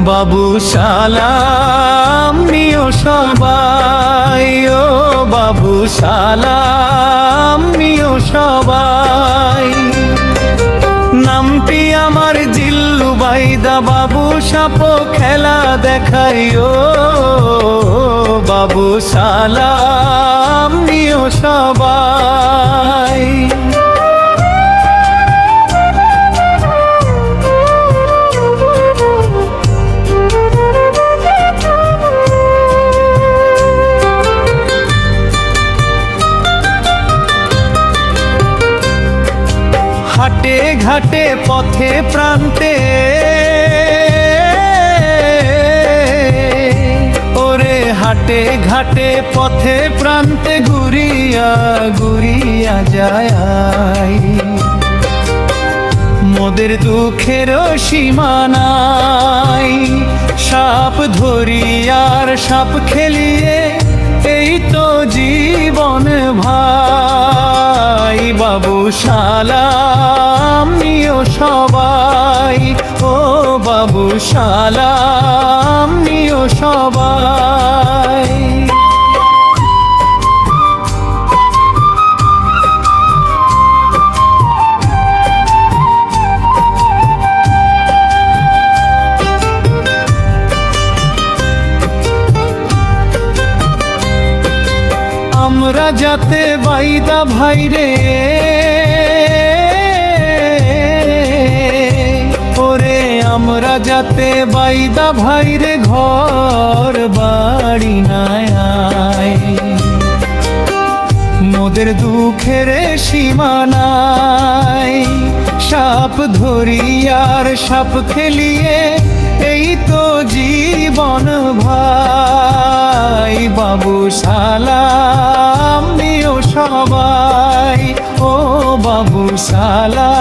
বাবু সালাম নিও সবাই, ও বাবু সালাম নিও সবাই। নামটি আমার জিল্লু বাইদা, বাবু সাপ খেলা দেখাই, ও বাবু সালাম নিও সবাই। হাটে ঘাটে পথে প্রান্তে, ওরে হাটে ঘাটে পথে প্রান্তে ঘুরিয়া ঘুরিয়া যায়। মোদের দুঃখের সীমা নাই, সাপ ধরিয়ার সাপ খেলিয়ে এই তো জীবন ভাই। বাবু সালাম নিও সবাই, ও বাবু সালাম নিও সবাই। আমরা যাতে বাইদা ভাইরে, ওরে আমরা যাতে বাইদা ভাইরে ঘর বাড়ি নাই। মোদের দুঃখের সীমা নাই, সাপ ধরিয়ার সাপ খেলিয়ে এই তো জীবন ভাই। বাবু সালাম নিও সবাই, ও বাবু সালাম